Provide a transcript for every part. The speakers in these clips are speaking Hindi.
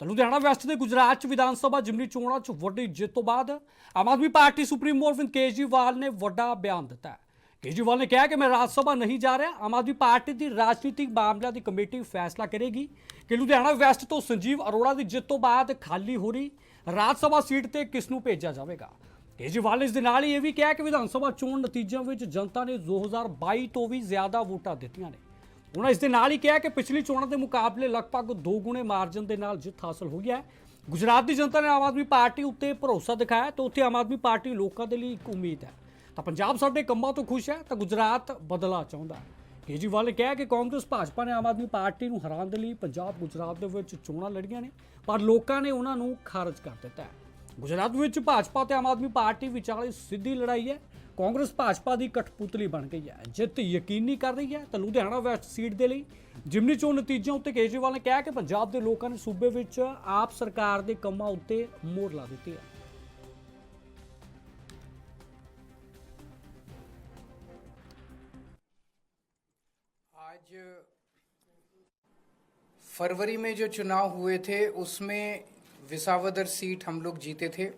तो लुधियाना वैस्ट के गुजरात विधान सभा जिमनी चोणों च वड्डी जित तो बाद आम आदमी पार्टी सुप्रीमो अरविंद केजरीवाल ने वड्डा बयान दिता है। केजरीवाल ने कहा कि मैं राज्यसभा नहीं जा रहा। आम आदमी पार्टी की राजनीतिक मामलों की कमेटी फैसला करेगी कि लुधियाना वैस्ट तो संजीव अरोड़ा की जित तो बाद खाली हो रही राज्यसभा सीट से किसनों भेजा जाएगा। केजरीवाल ने इस नाल यह भी कहा कि विधानसभा चोण नतीजों में जनता ने 2022 तो भी ज्यादा वोटां दित्तियां ने। उन्होंने इस नाल ही कहा कि पिछली चोणों के मुकाबले लगभग 2 गुणे मार्जन के नाल जित हासिल हुई है। गुजरात की जनता ने आम आदमी पार्टी उत्ते भरोसा दिखाया तो उत्थे आम आदमी पार्टी लोगों के लिए एक उम्मीद है। तो पंजाब साडे कंमां तो खुश है तो गुजरात बदला चाहता है। केजरीवाल ने कहा कि कांग्रेस भाजपा ने आम आदमी पार्टी को हराने के लिए पंजाब गुजरात के चोणां लड़ियां ने पर लोगों ने उन्होंने खारिज कर दिता है। गुजरात में भाजपा तो आम आदमी पार्टी विचाले सीधी लड़ाई है। कांग्रेस भाजपा की कठपुतली बन गई है, जित यकीनी कर रही है। तो लुधियाना वैस्ट सीट के लिए जिमनी चोण नतीजों उत्ते केजरीवाल ने कहा कि पंजाब के लोगों ने सूबे में आप सरकार के कामों उत्ते मोहर ला दी है। आज फरवरी में जो चुनाव हुए थे उसमें विसावदर सीट हम लोग जीते थे।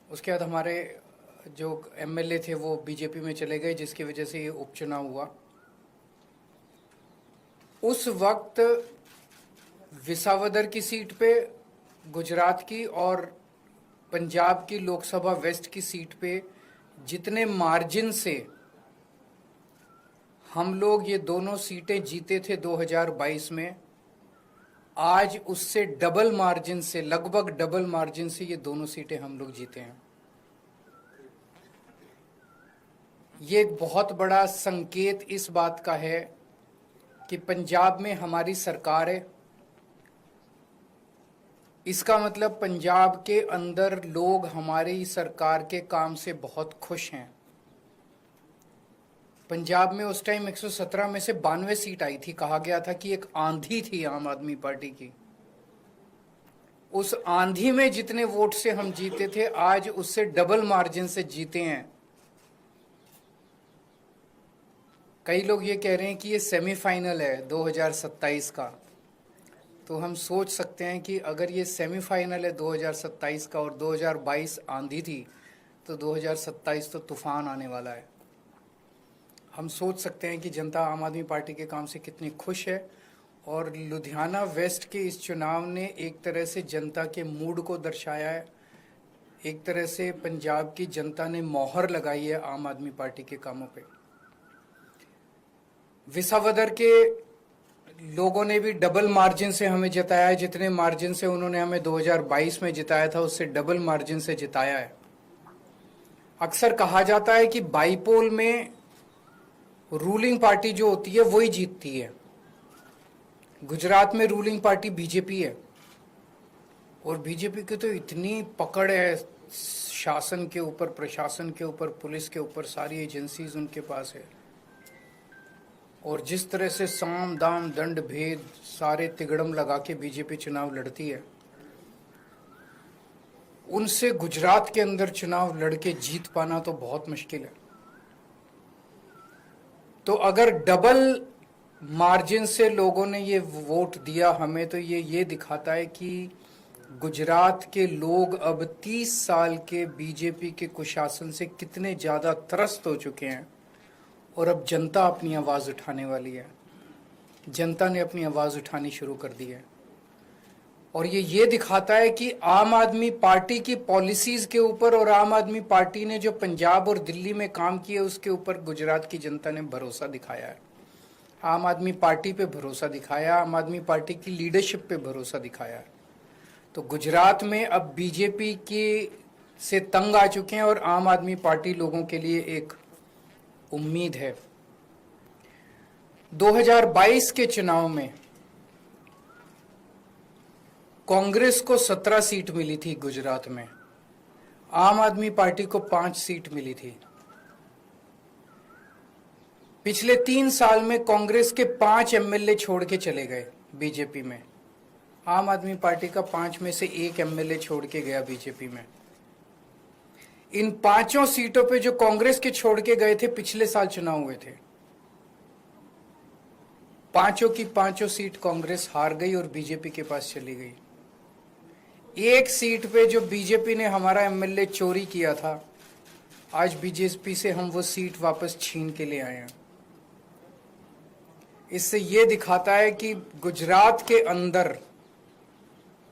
उसके बाद हमारे जो एमएलए थे वो बीजेपी में चले गए, जिसकी वजह से ये उपचुनाव हुआ। उस वक्त विसावदर की सीट पे गुजरात की और पंजाब की लोकसभा वेस्ट की सीट पे जितने मार्जिन से हम लोग ये दोनों सीटें जीते थे 2022 में, आज उससे डबल मार्जिन से, लगभग डबल मार्जिन से ये दोनों सीटें हम लोग जीते हैं। ये एक बहुत बड़ा संकेत इस बात का है कि पंजाब में हमारी सरकार है। इसका मतलब पंजाब के अंदर लोग हमारी सरकार के काम से बहुत खुश हैं। पंजाब में उस टाइम 117 में से 92 सीट आई थी। कहा गया था कि एक आंधी थी आम आदमी पार्टी की। उस आंधी में जितने वोट से हम जीते थे, आज उससे डबल मार्जिन से जीते हैं। कई लोग ये कह रहे हैं कि ये सेमीफाइनल है 2027 का। तो हम सोच सकते हैं कि अगर ये सेमीफाइनल है 2027 का और 2022 आंधी थी, तो 2027 तो तूफान आने वाला है। हम सोच सकते हैं कि जनता आम आदमी पार्टी के काम से कितनी खुश है। और लुधियाना वेस्ट के इस चुनाव ने एक तरह से जनता के मूड को दर्शाया है। एक तरह से पंजाब की जनता ने मोहर लगाई है आम आदमी पार्टी के कामों पे। विसावदर के लोगों ने भी डबल मार्जिन से हमें जिताया है। जितने मार्जिन से उन्होंने हमें 2022 में जिताया था, उससे डबल मार्जिन से जिताया है। अक्सर कहा जाता है कि बाईपोल में रूलिंग पार्टी जो होती है वही जीतती है। गुजरात में रूलिंग पार्टी बीजेपी है और बीजेपी की तो इतनी पकड़ है शासन के ऊपर, प्रशासन के ऊपर, पुलिस के ऊपर, सारी एजेंसीज उनके पास है। और जिस तरह से साम दाम दंड भेद सारे तिगड़म लगा के बीजेपी चुनाव लड़ती है, उनसे गुजरात के अंदर चुनाव लड़के जीत पाना तो बहुत मुश्किल है। तो अगर डबल मार्जिन से लोगों ने ये वोट दिया हमें, तो ये दिखाता है कि गुजरात के लोग अब 30 साल के बीजेपी के कुशासन से कितने ज़्यादा त्रस्त हो चुके हैं। और अब जनता अपनी आवाज़ उठाने वाली है। जनता ने अपनी आवाज़ उठानी शुरू कर दी है। और ये दिखाता है कि आम आदमी पार्टी की पॉलिसीज़ के ऊपर और आम आदमी पार्टी ने जो पंजाब और दिल्ली में काम किया उसके ऊपर गुजरात की जनता ने भरोसा दिखाया है। आम आदमी पार्टी पे भरोसा दिखाया, आम आदमी पार्टी की लीडरशिप पे भरोसा दिखाया है। तो गुजरात में अब बीजेपी के से तंग आ चुके हैं और आम आदमी पार्टी लोगों के लिए एक उम्मीद है। 2022 के चुनाव में कांग्रेस को 17 सीट मिली थी गुजरात में, आम आदमी पार्टी को 5 सीट मिली थी। पिछले 3 साल में कांग्रेस के 5 एमएलए छोड़ के चले गए बीजेपी में। आम आदमी पार्टी का 5 में से 1 एमएलए छोड़ के गया बीजेपी में। इन 5 सीटों पे जो कांग्रेस के छोड़ के गए थे, पिछले साल चुनाव हुए थे। पांचों की पांचों सीट कांग्रेस हार गई और बीजेपी के पास चली गई। एक सीट पे जो बीजेपी ने हमारा एमएलए चोरी किया था, आज बीजेपी से हम वो सीट वापस छीन के ले आए हैं। इससे ये दिखाता है कि गुजरात के अंदर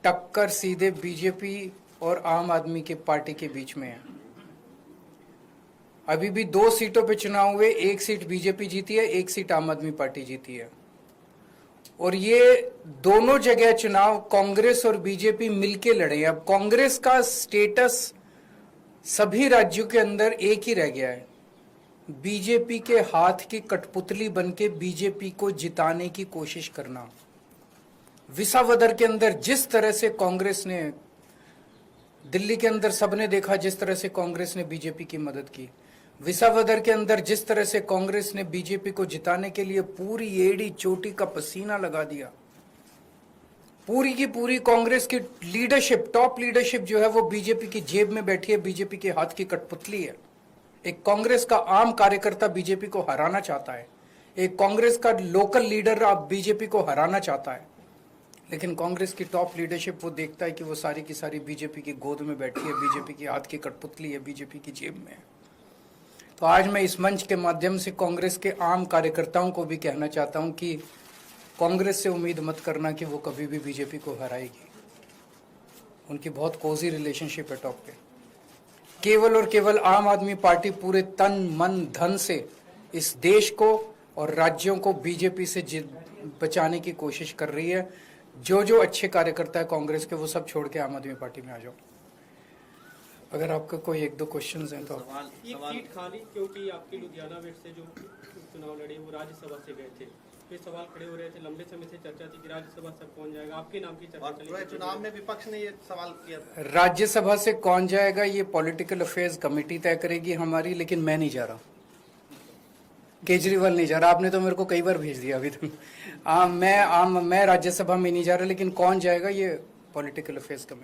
टक्कर सीधे बीजेपी और आम आदमी के पार्टी के बीच में है। अभी भी 2 सीटों पे चुनाव हुए, 1 सीट बीजेपी जीती है, 1 सीट आम आदमी पार्टी जीती है। और ये दोनों जगह चुनाव कांग्रेस और बीजेपी मिलके लड़े। अब कांग्रेस का स्टेटस सभी राज्यों के अंदर एक ही रह गया है, बीजेपी के हाथ की कठपुतली बनके बीजेपी को जिताने की कोशिश करना। विसावदर के अंदर जिस तरह से कांग्रेस ने, दिल्ली के अंदर सबने देखा जिस तरह से कांग्रेस ने बीजेपी की मदद की, विसावदर के अंदर जिस तरह से कांग्रेस ने बीजेपी को जिताने के लिए पूरी एड़ी चोटी का पसीना लगा दिया। पूरी की पूरी कांग्रेस की लीडरशिप, टॉप लीडरशिप जो है वो बीजेपी की जेब में बैठी है, बीजेपी के हाथ की कठपुतली है। एक कांग्रेस का आम कार्यकर्ता बीजेपी को हराना चाहता है, एक कांग्रेस का लोकल लीडर अब बीजेपी को हराना चाहता है, लेकिन कांग्रेस की टॉप लीडरशिप वो देखता है कि वो सारी की सारी बीजेपी की गोद में बैठी है, बीजेपी की हाथ की कठपुतली है, बीजेपी की जेब में है। तो आज मैं इस मंच के माध्यम से कांग्रेस के आम कार्यकर्ताओं को भी कहना चाहता हूं कि कांग्रेस से उम्मीद मत करना कि वो कभी भी बीजेपी को हराएगी। उनकी बहुत कोजी रिलेशनशिप है टॉप पे। केवल और केवल आम आदमी पार्टी पूरे तन मन धन से इस देश को और राज्यों को बीजेपी से बचाने की कोशिश कर रही है। जो अच्छे कार्यकर्ता है कांग्रेस के वो सब छोड़ के आम आदमी पार्टी में आ जाओ। अगर आपका कोई 1-2 क्वेश्चंस हैं तो एक सीट खाली, क्योंकि आपके लुधियाना वेस्ट से जो चुनाव लड़े वो राज्यसभा से गए थे, तो ये सवाल खड़े हो रहे थे, लंबे समय से चर्चा थी कि राज्यसभा से कौन जाएगा, आपके नाम की चर्चा चली। चुनाव में विपक्ष ने ये सवाल किया था। राज्यसभा से कौन जाएगा ये पॉलिटिकल अफेयर्स कमेटी तय करेगी हमारी, लेकिन मैं नहीं जा रहा, केजरीवाल नहीं जा रहा। आपने तो मेरे को कई बार भेज दिया अभी तक। मैं राज्यसभा में नहीं जा रहा, लेकिन कौन जाएगा ये पॉलिटिकल अफेयर्स कमेटी